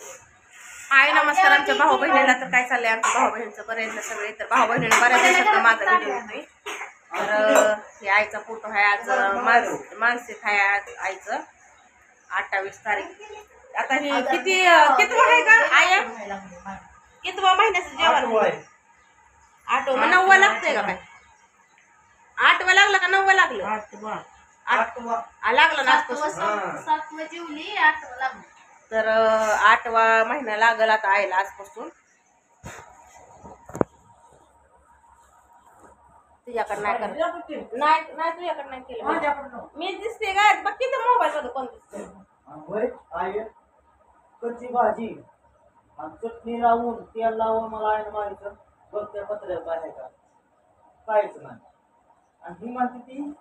हाय नमस्कार आमच्या भाऊ बहिणीला. तर काय चाललंय आमच्या भाऊ बहिणीचं बरेच सगळे. तर भाऊ बहिणीने बऱ्याच दिवसात माझा व्हिडिओ येतोय. तर हे आईचा फोटो आहे आज मानसिक आहे आज आईचं 28 तारीख. आता ही कितवा आहे का आय कितवा महिन्याचं जेवण 8वा 9वा लागतंय का काय 8वा लागला का 9वा लागलं 8वा लागलं ना आजपासून 7वा जेवली 8वा लागलं. तर 8वा महिना लागल आता आईला आजपासून. तुझ्याकडे नाही करत नाही तुझ्याकडे नाही केलं मी दिसते का बघ किती मोबाईल मध्ये कोण दिसते. कच्ची भाजी आणि चटणी लावून तेल लावून मला आहे माहिती बघ त्या पत्र्यात आहे का काहीच नाही. आणि ही म्हणते ती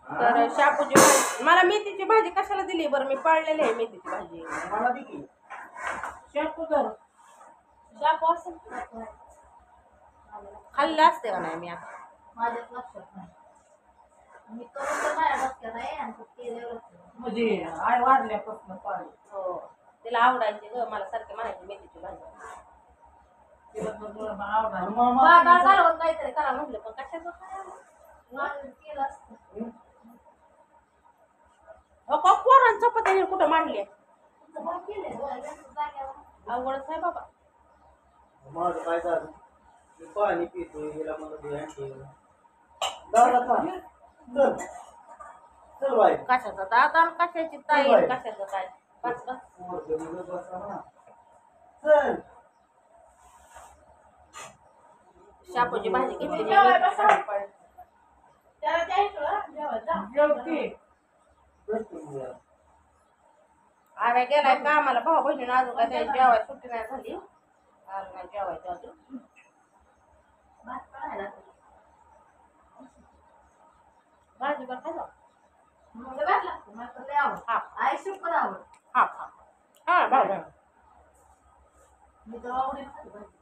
तर शापूची भाजी मला मेथीची भाजी कशाला दिली बरं मी पाळलेली आहे मेथीची भाजी मला दे की शापू तर शापू असं खाल्लं असते का नाही मी आता माझ्याच लक्षात नाही. मी करून तर माझ्या डोक्यात आहे आणि केल्यावर म्हणजे आय वाढल्यापासून पाणी हो तिला आवडायची ग मला सारखी म्हणायची मेथीची भाजी बाबा घालवून काहीतरी करा म्हटलं पण कशाचं केलं असतं. पोरांचं चपात्या कुठं मांडली जाग्यावर अवघडच आहे बाबा. माझं काय झालं मी पाणी पितोय हिला मला दादा का चल चल बाई कशाचा दादा आणि कशाची ताई आणि कशाचं काय बस चल शापूची भाजी घेतली त्याला द्यायचं आम्ही गेलाय का आम्हाला भाऊ बहिणीने अजून काय त्याची जेवायला सुट्टी नाही झाली आज नाही जेवायचं अजून भाजी बरं खायला आई सुपर आवड हा हा हा भाजी मी तर आवडीत खाते भाजी.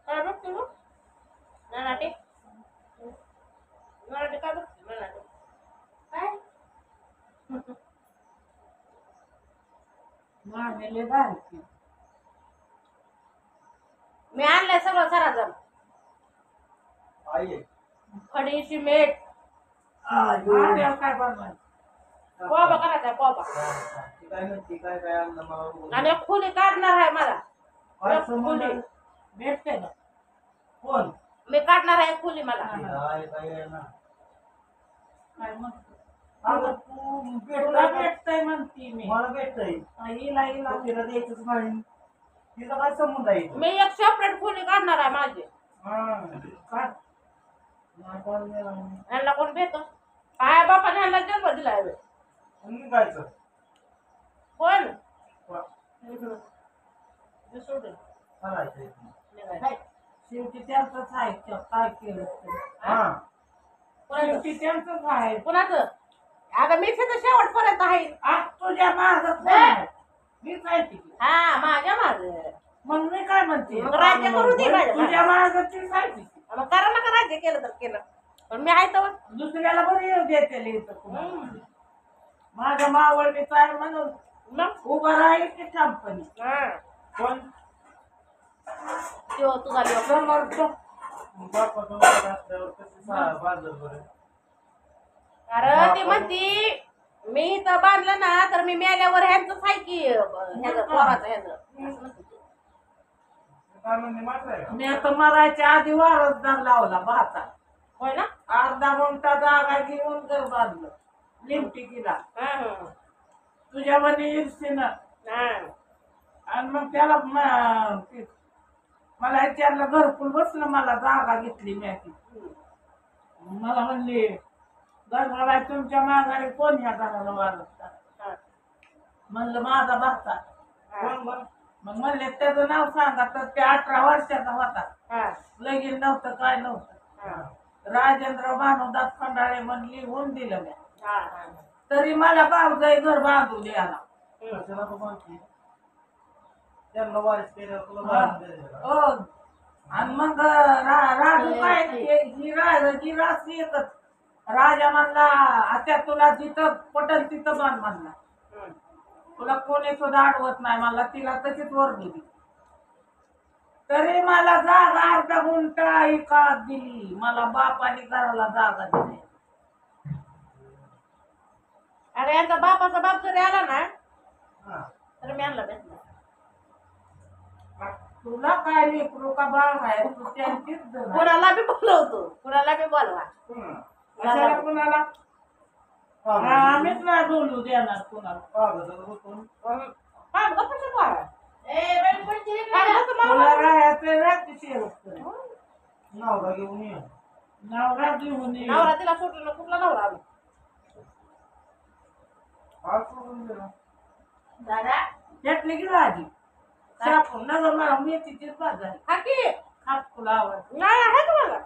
काय बघते मग नानाटे नानाटे काय बघते नानाटे काय मी आणलंय सगळं सराजम आई खडी सिमेंट काय बनवाय पोबा करायचा पोबा काय म्हणते काय काय आणलं मला आणि एक खोली काढणार आहे मला काय एक संबंध खोली भेटते ना कोण मी काढणार आहे एक खोली मला काय काय आहे ना काय म्हणतो अगं तू तुला भेटतंय म्हणती मी मला भेटतंय हिला तिला द्यायचंच नाही तिचा काय संबंध आहे मी एक सेपरेट खोली काढणार आहे माझी यांना कोण भेटतो काय बापाने यांना जन्म दिलाय बे. निघायचं कोण करायचं निघायचं. शेवटी त्यांचंच आहे काय केलं हा कोणाचं शेवटी त्यांचंच आहे. कोणाचं अगं मी तर शेवटपर्यंत आहे आज तुझ्या मागत मी काय ती हा माझ्या माझ मग मी काय म्हणते मग राज्य करू दे माझ्या तुझ्या मागत ती काय ती मग करा ना का राज्य केलं तर केलं पण मी आहे तर दुसऱ्याला बरं येऊ देते माझ्या मावळणी काय म्हणून मग उभं राहील की ठामपणी हा कोण तो तुझा लिओ समोरचं बापाचं वडील असल्यावर कशी बाजार बरं कारण ती म्हणती मी इथं बांधलं ना तर मी मेल्यावर ह्यांचंच आहे की ह्याचं पोराचं ह्याचं काय म्हणणे माझं आहे का मी आता मरायच्या आधी वारसदार लावला भाता होय ना अर्धा गुंठा जागा घेऊन घर बांधलं लिमटिकीला हा हा तुझ्या म्हणे ईर्षेनं हा आणि मग त्याला मला विचारलं घरकुल बसलं मला जागा घेतली मी ती मला म्हणली घरभरा तुमच्या माघारी कोण ह्या घराला वारसदार म्हणलं माझा भाता कोण बरं मग म्हणले त्याचं नाव सांगा तर ते 18 वर्षाचा होता हा लगीन नव्हतं काय नव्हतं. हा राजेंद्र भानुदास खंडाळे म्हणून लिहून दिलं मी. हा हा तरी मला भाऊजाई घर बांधून द्यायला. कशाला तो माहिती त्यांना वारीस केल्यावर तुला हा. बांधून द्यायचं का? हो. आणि मग राजू काय ही राशी एकच राजा म्हणला आता तुला जिथं पटल तिथं बांध म्हणला. तुला कोणी सुद्धा अडवत नाही मला तिला तशीच वर दिली. तरी मला जागा अर्धा गुंठा एका दिली. मला बापाने घराला जागा दिली. अरे यांचा बापाचा बाप जरी आला ना हा. तर मी आणला भेटला. तुला काय लेकरू का बाळ आहे तू त्यांचीच जण आहे. कुणाला बी बोलवतो कुणाला बी बोलवा. कशाला कुणाला हा. आम्हीच नाही बोलू देणार कुणाला. कागदावर बसून हा गप्पाचं बोला. कागदाचं नाव तुला राहायचं राहते शेवट नवरा घेऊन ये. नवरा घेऊन ये. नवरा तिला सोडलं कुठला नवरा आला आज सोडून दे ना. दादा त्यातली की राजी सापून नगर मला मेथीची पाच झाली. हा की खात तुला आवड नाही आहे तुम्हाला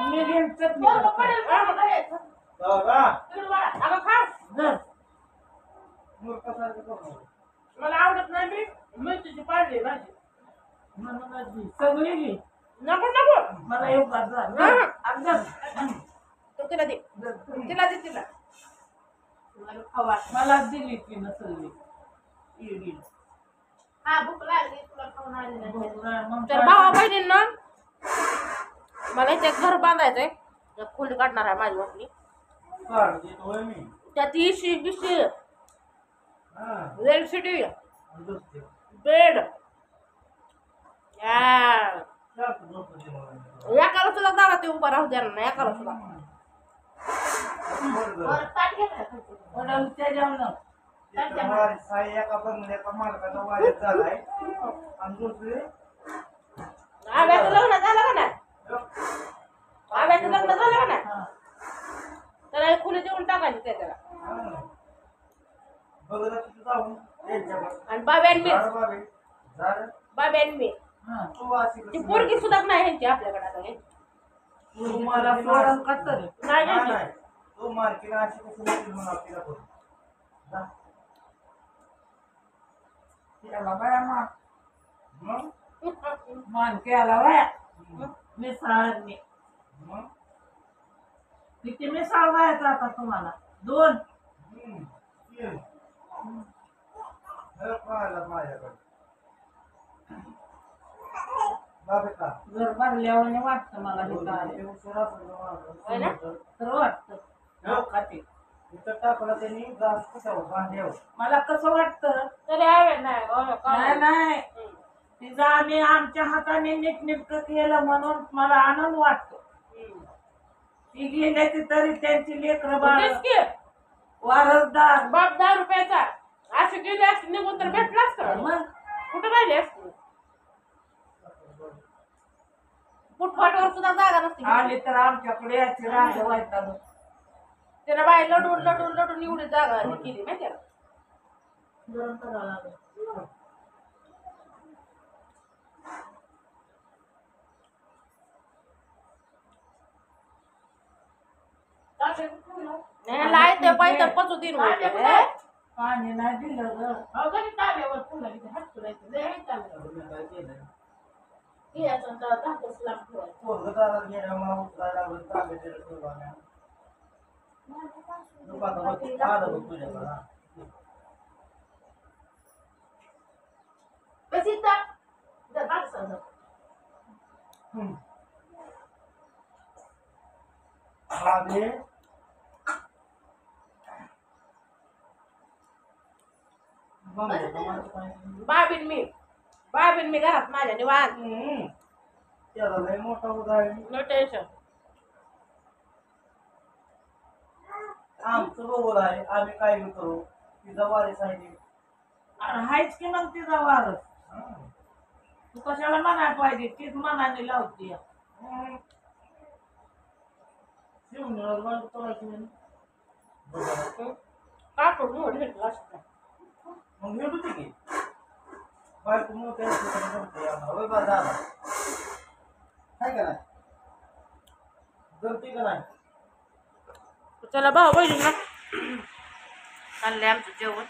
मी घेऊन चटणी बोल, करतो. पडेल, पडेल, पडेल. दादा तिकडे बघा. अगं खा जर मूर्खासारखं करू नको. मला आवडत नाही मी मेथीची पाडली भाजी म्हणून आजी सगळी घे. नको नको मला एक बार जा. हा. अगं तो तिला दे तिला दे तिला मला खावा मला दिली ती नसली इडी. हा भूक लागली तुला खाऊन आली नाही. मग तर भावा बहिणींना मला इथे घर बांधायचंय एक खोली काढणार आहे माझी वाटणी काढ देतोय मी. त्यात इशी बिशी हा. एलसीडी आणि दुसरे. बेड जास्त झोपू दे मला. एकाला सुद्धा दारात ते उभा राहू देणार नाही एकाला सुद्धा बरं. पण त्याच्यावर तिथं वारीस आहे, एका बंगल्याचा मालकाचा वारीस झालाय आणि दुसरे आव्याचं लग्न झालं का नाही आव्याचं लग्न झालं का नाही त्याला एक खोली देऊन टाकायची त्याला बघत तिथं जाऊन त्यांच्याकडे आणि बाब्यान झाड बाबे झाड बाब्यान मी तू अशी ती कसं पोरगी सुद्धा नाही ह्यांची आपल्याकडे आता हे. तुम्हाला सोडून कसं रे? नाही नाही, ह्यांची. नाही. तू मार्केला अशी कसं म्हणतील म्हणून तिला करू जा. त्याला बाया मग मान केला बाया मिसळणी मग किती मिसळ व्हायचं आता तुम्हाला 2 ये. हे पाहायला माझ्याकडे बाबे का घर भरल्यावर वाटतं मला हे काय ते उशिरा असेल ना होय ना? माझं. तर वाटतं खाते इथं टाकलं त्यांनी गास कशावर भांड्यावर मला कसं वाटतं तरी आवे नाही हो, नाही काय नाही हम्म. तिचं आम्ही आमच्या हाताने नीटनेटकं केलं म्हणून मला आनंद वाटतो. हम्म. ती गेल्याची तरी त्यांची लेकरं बाळ तेच की वारसदार बाप 10 रुपयाचा असे गेले असते निघून तर भेटला असतं मग कुठं राहिले असते फुटपाटवर सुद्धा जागा नसते आले तर आमच्याकडे याची राहिलं व्हायचं त्याला बाई लढून लढून लढून एवढी जागा हे केली माहिती का गरम करावं लागेल. नाही लाय ते पैसे पचू दिन पाणी नाही दिलं ग तुम्ही काय केलं पोरगं दारात गेल्यावर मला उचलायला लागलं तांब्याचं ठेवलं नाही. दुकानावर आलं बघ तुझ्याकडं हा. हम्म. बाबे बंगल्याचं माणसं पाहिजे. बाबीन मी घरात माझ्या निवांत त्याला लय मोठा उदाहरण नो टेन्शन आमचं बघून आहे आम्ही काय बी करू तिचा वारीस आहे ती. हायच की मग तिचा वारस तू कशाला म्हणाय पाहिजे तीच मनाने लावती शिवण्यावर बाजू करायची नाही. बघा. काटून मोड घेतला असता मग भेटू दे की बायको मोठ्या असल्यामुळे जमते आम्हाला. होय बा दादा काय का नाही जमते का नाही चला भाऊ बहिणींना चाललंय आमचं जेवण.